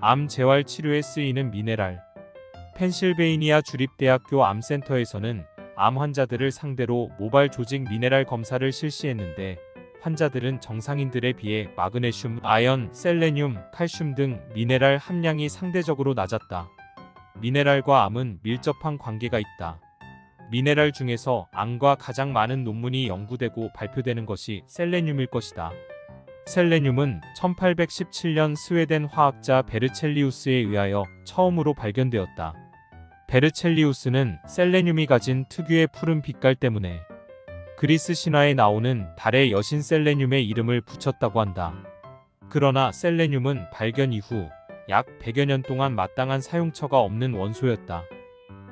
암 재활 치료에 쓰이는 미네랄. 펜실베이니아 주립대학교 암센터에서는 암 환자들을 상대로 모발 조직 미네랄 검사를 실시했는데 환자들은 정상인들에 비해 마그네슘, 아연, 셀레늄, 칼슘 등 미네랄 함량이 상대적으로 낮았다. 미네랄과 암은 밀접한 관계가 있다. 미네랄 중에서 암과 가장 많은 논문이 연구되고 발표되는 것이 셀레늄일 것이다. 셀레늄은 1817년 스웨덴 화학자 베르첼리우스에 의하여 처음으로 발견되었다. 베르첼리우스는 셀레늄이 가진 특유의 푸른 빛깔 때문에 그리스 신화에 나오는 달의 여신 셀레늄의 이름을 붙였다고 한다. 그러나 셀레늄은 발견 이후 약 100여 년 동안 마땅한 사용처가 없는 원소였다.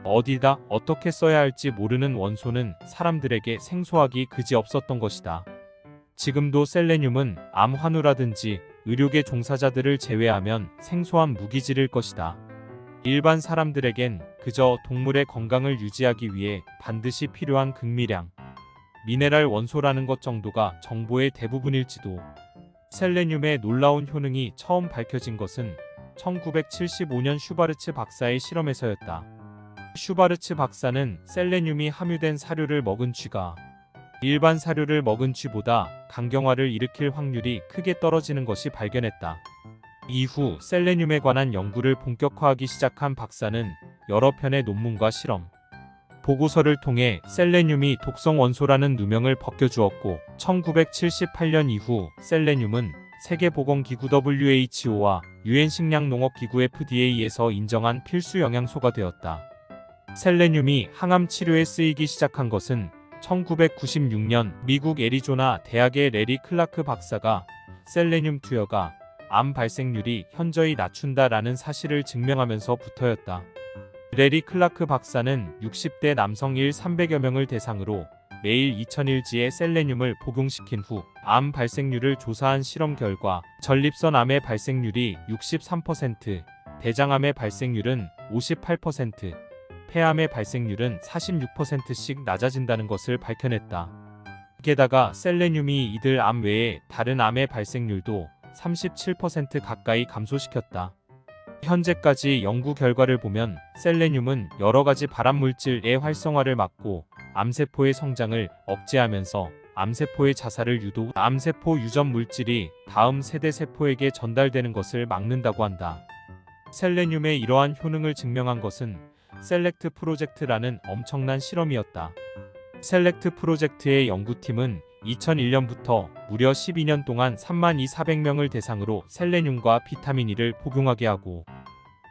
어디다 어떻게 써야 할지 모르는 원소는 사람들에게 생소하기 그지없었던 것이다. 지금도 셀레늄은 암 환우라든지 의료계 종사자들을 제외하면 생소한 무기질일 것이다. 일반 사람들에겐 그저 동물의 건강을 유지하기 위해 반드시 필요한 극미량, 미네랄 원소라는 것 정도가 정보의 대부분일지도. 셀레늄의 놀라운 효능이 처음 밝혀진 것은 1975년 슈바르츠 박사의 실험에서였다. 슈바르츠 박사는 셀레늄이 함유된 사료를 먹은 쥐가 일반 사료를 먹은 쥐보다 간경화를 일으킬 확률이 크게 떨어지는 것이 발견했다. 이후 셀레늄에 관한 연구를 본격화하기 시작한 박사는 여러 편의 논문과 실험, 보고서를 통해 셀레늄이 독성 원소라는 누명을 벗겨주었고 1978년 이후 셀레늄은 세계보건기구 WHO와 유엔 식량농업기구 FDA에서 인정한 필수 영양소가 되었다. 셀레늄이 항암 치료에 쓰이기 시작한 것은 1996년 미국 애리조나 대학의 레리 클라크 박사가 셀레늄 투여가 암 발생률이 현저히 낮춘다라는 사실을 증명하면서부터였다. 레리 클라크 박사는 60대 남성 300여 명을 대상으로 매일 2000일지의 셀레늄을 복용시킨 후 암 발생률을 조사한 실험 결과 전립선 암의 발생률이 63%, 대장암의 발생률은 58%, 폐암의 발생률은 46%씩 낮아진다는 것을 밝혀냈다. 게다가 셀레늄이 이들 암 외에 다른 암의 발생률도 37% 가까이 감소시켰다. 현재까지 연구 결과를 보면 셀레늄은 여러가지 발암물질의 활성화를 막고 암세포의 성장을 억제하면서 암세포의 자살을 유도, 암세포 유전 물질이 다음 세대 세포에게 전달되는 것을 막는다고 한다. 셀레늄의 이러한 효능을 증명한 것은 셀렉트 프로젝트라는 엄청난 실험이었다. 셀렉트 프로젝트의 연구팀은 2001년부터 무려 12년 동안 32,400명을 대상으로 셀레늄과 비타민 E를 복용하게 하고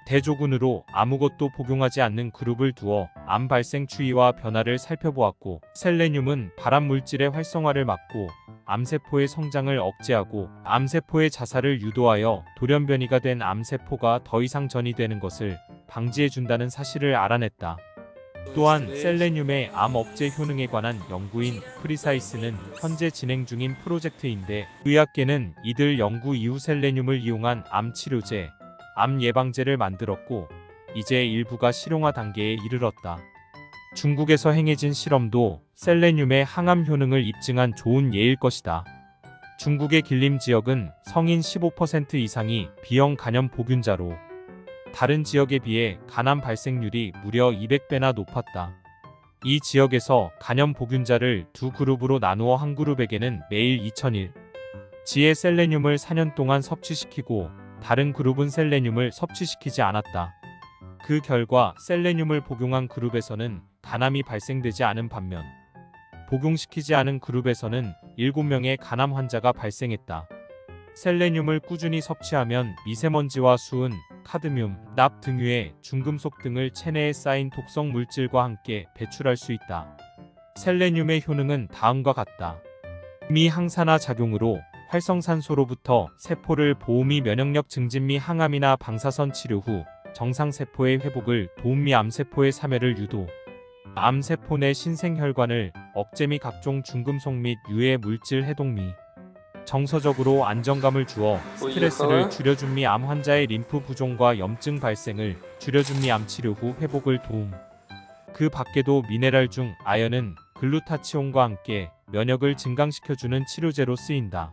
대조군으로 아무것도 복용하지 않는 그룹을 두어 암 발생 추이와 변화를 살펴보았고 셀레늄은 발암물질의 활성화를 막고 암세포의 성장을 억제하고 암세포의 자살을 유도하여 돌연변이가 된 암세포가 더 이상 전이되는 것을 방지해준다는 사실을 알아냈다. 또한 셀레늄의 암 억제 효능에 관한 연구인 프리사이스는 현재 진행 중인 프로젝트인데 의학계는 이들 연구 이후 셀레늄을 이용한 암 치료제, 암 예방제를 만들었고 이제 일부가 실용화 단계에 이르렀다. 중국에서 행해진 실험도 셀레늄의 항암 효능을 입증한 좋은 예일 것이다. 중국의 길림 지역은 성인 15% 이상이 B형 간염 보균자로 다른 지역에 비해 간암 발생률이 무려 200배나 높았다. 이 지역에서 간염 보균자를 두 그룹으로 나누어 한 그룹에게는 매일 2000일 지의 셀레늄을 4년 동안 섭취시키고 다른 그룹은 셀레늄을 섭취시키지 않았다. 그 결과 셀레늄을 복용한 그룹에서는 간암이 발생되지 않은 반면 복용시키지 않은 그룹에서는 7명의 간암 환자가 발생했다. 셀레늄을 꾸준히 섭취하면 미세먼지와 수은, 카드뮴, 납 등유의 중금속 등을 체내에 쌓인 독성 물질과 함께 배출할 수 있다. 셀레늄의 효능은 다음과 같다. 미 항산화 작용으로 활성산소로부터 세포를 보호미 면역력 증진 미 항암이나 방사선 치료 후 정상세포의 회복을 도움 미 암세포의 사멸을 유도, 암세포 내 신생혈관을 억제 미 각종 중금속 및 유해 물질 해독 미 정서적으로 안정감을 주어 스트레스를 줄여준 미 암 환자의 림프 부종과 염증 발생을 줄여준 미 암 치료 후 회복을 도움. 그 밖에도 미네랄 중 아연은 글루타치온과 함께 면역을 증강시켜주는 치료제로 쓰인다.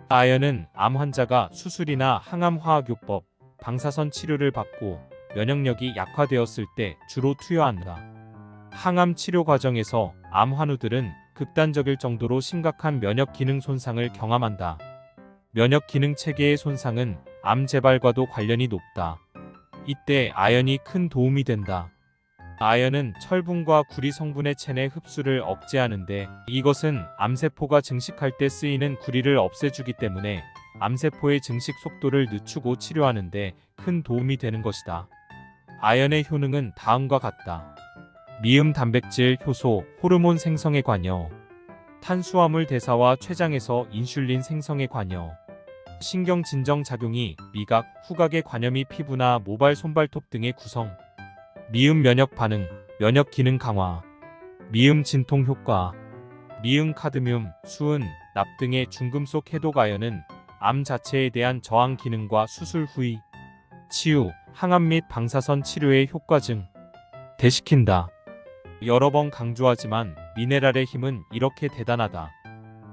아연은 암 환자가 수술이나 항암 화학요법, 방사선 치료를 받고 면역력이 약화되었을 때 주로 투여한다. 항암 치료 과정에서 암 환우들은 극단적일 정도로 심각한 면역 기능 손상을 경험한다. 면역 기능 체계의 손상은 암 재발과도 관련이 높다. 이때 아연이 큰 도움이 된다. 아연은 철분과 구리 성분의 체내 흡수를 억제하는데 이것은 암세포가 증식할 때 쓰이는 구리를 없애주기 때문에 암세포의 증식 속도를 늦추고 치료하는데 큰 도움이 되는 것이다. 아연의 효능은 다음과 같다. 미음 단백질, 효소, 호르몬 생성에 관여. 탄수화물 대사와 췌장에서 인슐린 생성에 관여. 신경 진정 작용이 미각, 후각의 관여 및 피부나 모발, 손발톱 등의 구성. 미음 면역 반응, 면역 기능 강화. 미음 진통 효과. 미음 카드뮴, 수은, 납 등의 중금속 해독 아연은 암 자체에 대한 저항 기능과 수술 후의 치유, 항암 및 방사선 치료의 효과 대시킨다. 여러 번 강조하지만 미네랄의 힘은 이렇게 대단하다.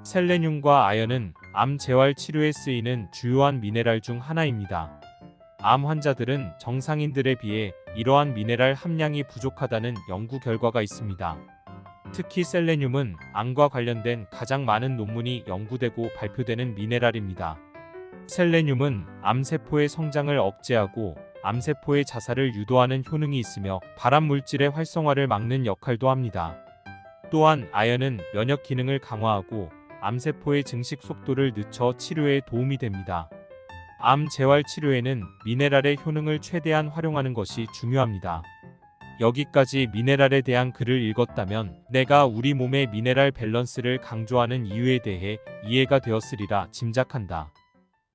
셀레늄과 아연은 암 재활 치료에 쓰이는 주요한 미네랄 중 하나입니다. 암 환자들은 정상인들에 비해 이러한 미네랄 함량이 부족하다는 연구 결과가 있습니다. 특히 셀레늄은 암과 관련된 가장 많은 논문이 연구되고 발표되는 미네랄입니다. 셀레늄은 암세포의 성장을 억제하고 암세포의 자살을 유도하는 효능이 있으며 발암 물질의 활성화를 막는 역할도 합니다. 또한 아연은 면역 기능을 강화하고 암세포의 증식 속도를 늦춰 치료에 도움이 됩니다. 암 재활 치료에는 미네랄의 효능을 최대한 활용하는 것이 중요합니다. 여기까지 미네랄에 대한 글을 읽었다면 내가 우리 몸의 미네랄 밸런스를 강조하는 이유에 대해 이해가 되었으리라 짐작한다.